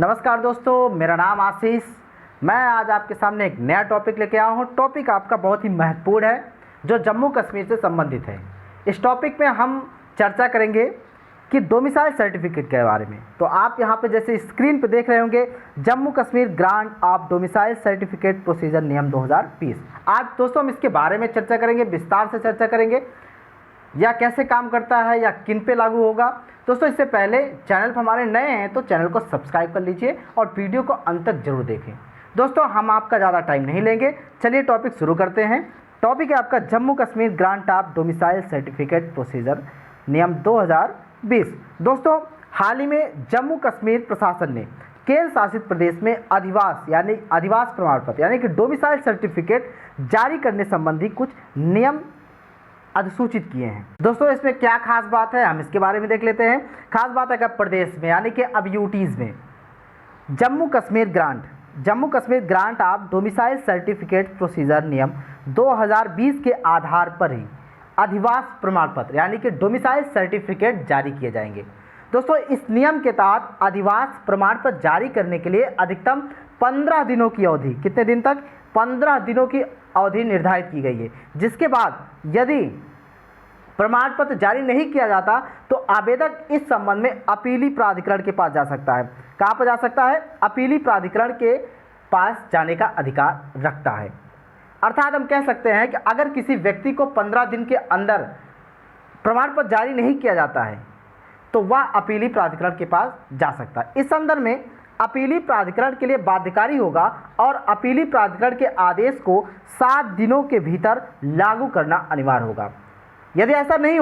नमस्कार दोस्तों, मेरा नाम आशीष। मैं आज आपके सामने एक नया टॉपिक लेके आया हूँ। टॉपिक आपका बहुत ही महत्वपूर्ण है जो जम्मू कश्मीर से संबंधित है। इस टॉपिक में हम चर्चा करेंगे कि डोमिसाइल सर्टिफिकेट के बारे में। तो आप यहाँ पे जैसे स्क्रीन पे देख रहे होंगे, Jammu Kashmir grant of domicile certificate procedure नियम 2020। आज दोस्तों हम इसके बारे में चर्चा करेंगे, विस्तार से चर्चा करेंगे, या कैसे काम करता है या किन पे लागू होगा। दोस्तों इससे पहले चैनल पर हमारे नए हैं तो चैनल को सब्सक्राइब कर लीजिए और वीडियो को अंत तक जरूर देखें। दोस्तों हम आपका ज़्यादा टाइम नहीं लेंगे, चलिए टॉपिक शुरू करते हैं। टॉपिक है आपका Jammu Kashmir grant of domicile certificate procedure नियम 2020। दोस्तों हाल ही में जम्मू कश्मीर प्रशासन ने केंद्र शासित प्रदेश में अधिवास यानी अधिवास प्रमाण पत्र यानी कि डोमिसाइल सर्टिफिकेट जारी करने संबंधी कुछ नियम अधिसूचित किए हैं। दोस्तों इसमें क्या खास बात है, हम इसके बारे में देख लेते हैं। खास बात है कि प्रदेश में यानी कि अब यूटीज़ में Jammu Kashmir grant of domicile certificate procedure नियम 2020 के आधार पर ही अधिवास प्रमाण पत्र यानी कि डोमिसाइल सर्टिफिकेट जारी किए जाएंगे। दोस्तों इस नियम के तहत अधिवास प्रमाण पत्र जारी करने के लिए अधिकतम 15 दिनों की अवधि, कितने दिन तक? 15 दिनों की अवधि निर्धारित की गई है, जिसके बाद यदि प्रमाण पत्र जारी नहीं किया जाता तो आवेदक इस संबंध में अपीली प्राधिकरण के पास जा सकता है। कहाँ पर जा सकता है? अपीली प्राधिकरण के पास जाने का अधिकार रखता है। अर्थात हम कह सकते हैं कि अगर किसी व्यक्ति को 15 दिन के अंदर प्रमाण पत्र जारी नहीं किया जाता है तो वह अपीली प्राधिकरण के पास जा सकता है। इस संदर्भ में अपीली प्राधिकरण के लिए बाध्यकारी होगा और अपीली प्राधिकरण के आदेश को 7 दिनों के भीतर लागू करना अनिवार्य होगा। यदि ऐसा नहीं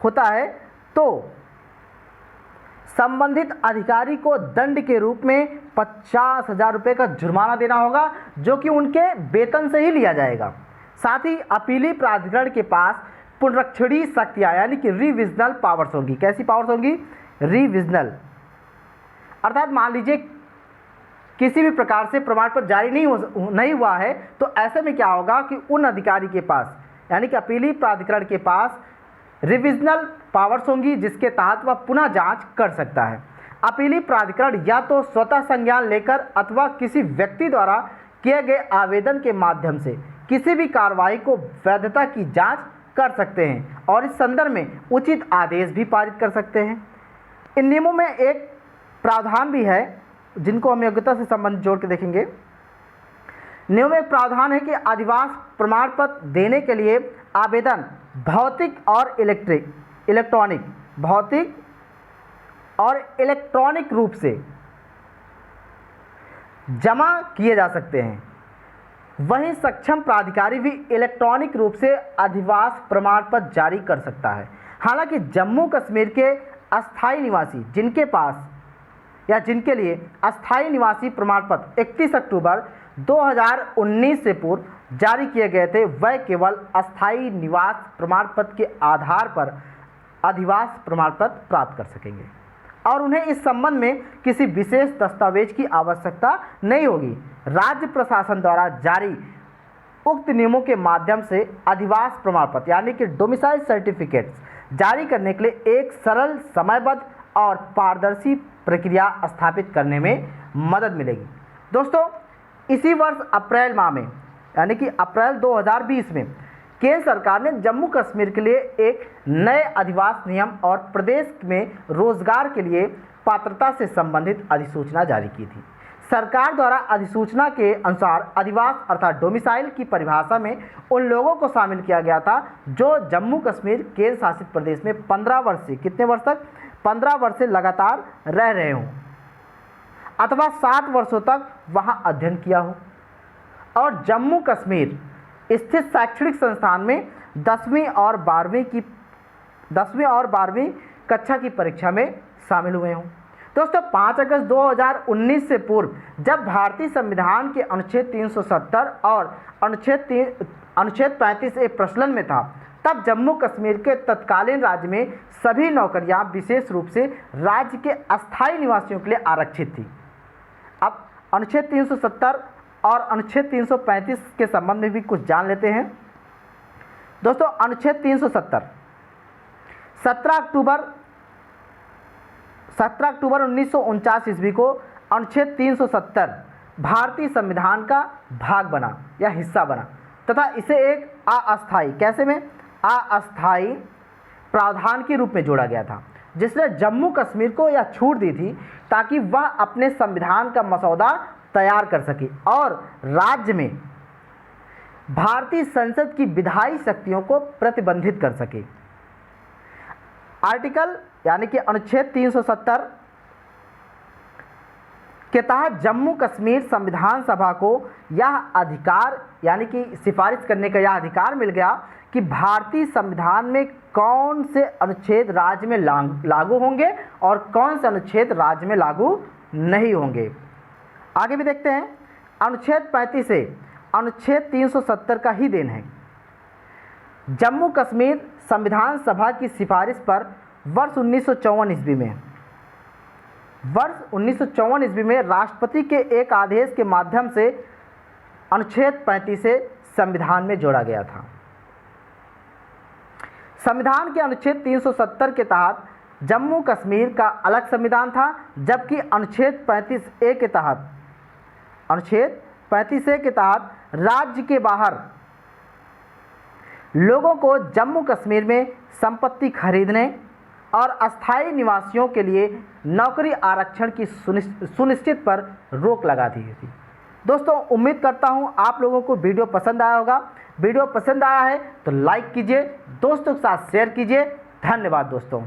होता है तो संबंधित अधिकारी को दंड के रूप में 50,000 रुपये का जुर्माना देना होगा, जो कि उनके वेतन से ही लिया जाएगा। साथ ही अपीली प्राधिकरण के पास पुनरीक्षणीय शक्तियाँ यानी कि रिविजनल पावर्स होंगी। कैसी पावर्स होंगी? रिविजनल। अर्थात मान लीजिए किसी भी प्रकार से प्रमाण पत्र जारी नहीं हुआ है तो ऐसे में क्या होगा कि उन अधिकारी के पास यानी कि अपीली प्राधिकरण के पास रिविजनल पावर्स होंगी, जिसके तहत वह पुनः जांच कर सकता है। अपीली प्राधिकरण या तो स्वतः संज्ञान लेकर अथवा किसी व्यक्ति द्वारा किए गए आवेदन के माध्यम से किसी भी कार्रवाई को वैधता की जांच कर सकते हैं और इस संदर्भ में उचित आदेश भी पारित कर सकते हैं। इन नियमों में एक प्रावधान भी है जिनको हम योग्यता से संबंधित जोड़ के देखेंगे। नियम में एक प्रावधान है कि अधिवास प्रमाण पत्र देने के लिए आवेदन भौतिक और इलेक्ट्रॉनिक रूप से जमा किए जा सकते हैं। वहीं सक्षम प्राधिकारी भी इलेक्ट्रॉनिक रूप से अधिवास प्रमाण पत्र जारी कर सकता है। हालांकि जम्मू कश्मीर के अस्थायी निवासी जिनके पास या जिनके लिए अस्थायी निवासी प्रमाण पत्र 31 अक्टूबर 2019 से पूर्व जारी किए गए थे, वह केवल अस्थायी निवास प्रमाण पत्र के आधार पर अधिवास प्रमाण पत्र प्राप्त कर सकेंगे और उन्हें इस संबंध में किसी विशेष दस्तावेज की आवश्यकता नहीं होगी। राज्य प्रशासन द्वारा जारी उक्त नियमों के माध्यम से अधिवास प्रमाण पत्र यानी कि डोमिसाइल सर्टिफिकेट्स जारी करने के लिए एक सरल, समयबद्ध और पारदर्शी प्रक्रिया स्थापित करने में मदद मिलेगी। दोस्तों इसी वर्ष अप्रैल माह में यानी कि अप्रैल 2020 में केंद्र सरकार ने जम्मू कश्मीर के लिए एक नए अधिवास नियम और प्रदेश में रोजगार के लिए पात्रता से संबंधित अधिसूचना जारी की थी। सरकार द्वारा अधिसूचना के अनुसार अधिवास अर्थात डोमिसाइल की परिभाषा में उन लोगों को शामिल किया गया था जो जम्मू कश्मीर केंद्र शासित प्रदेश में 15 वर्ष से, कितने वर्ष तक? 15 वर्ष से लगातार रह रहे हों अथवा 7 वर्षों तक वहां अध्ययन किया हो और जम्मू कश्मीर स्थित शैक्षणिक संस्थान में 10वीं और 12वीं कक्षा की परीक्षा में शामिल हुए हों। दोस्तों 5 अगस्त 2019 से पूर्व जब भारतीय संविधान के अनुच्छेद 370 और अनुच्छेद 35A प्रचलन में था, तब जम्मू कश्मीर के तत्कालीन राज्य में सभी नौकरियां विशेष रूप से राज्य के अस्थायी निवासियों के लिए आरक्षित थी। अब अनुच्छेद 370 और अनुच्छेद 335 के संबंध में भी कुछ जान लेते हैं। दोस्तों अनुच्छेद 370 17 17 अक्टूबर 1949 ईस्वी को अनुच्छेद 370 भारतीय संविधान का भाग बना या हिस्सा बना तथा इसे एक अस्थायी, कैसे में, अस्थायी प्रावधान के रूप में जोड़ा गया था, जिसने जम्मू कश्मीर को यह छूट दी थी ताकि वह अपने संविधान का मसौदा तैयार कर सके और राज्य में भारतीय संसद की विधायी शक्तियों को प्रतिबंधित कर सके। आर्टिकल यानी कि अनुच्छेद 370 के तहत जम्मू कश्मीर संविधान सभा को यह अधिकार यानी कि सिफारिश करने का यह अधिकार मिल गया कि भारतीय संविधान में कौन से अनुच्छेद राज्य में लागू होंगे और कौन से अनुच्छेद राज्य में लागू नहीं होंगे। आगे भी देखते हैं। अनुच्छेद 35 से अनुच्छेद 370 का ही देन है। जम्मू कश्मीर संविधान सभा की सिफारिश पर वर्ष 1954 ईस्वी में राष्ट्रपति के एक आदेश के माध्यम से अनुच्छेद 35 से संविधान में जोड़ा गया था। संविधान के अनुच्छेद 370 के तहत जम्मू कश्मीर का अलग संविधान था, जबकि अनुच्छेद 35A के तहत राज्य के बाहर लोगों को जम्मू कश्मीर में संपत्ति खरीदने और अस्थायी निवासियों के लिए नौकरी आरक्षण की सुनिश्चित पर रोक लगा दी थी। दोस्तों, उम्मीद करता हूं आप लोगों को वीडियो पसंद आया होगा। वीडियो पसंद आया है तो लाइक कीजिए, दोस्तों के साथ शेयर कीजिए। धन्यवाद दोस्तों।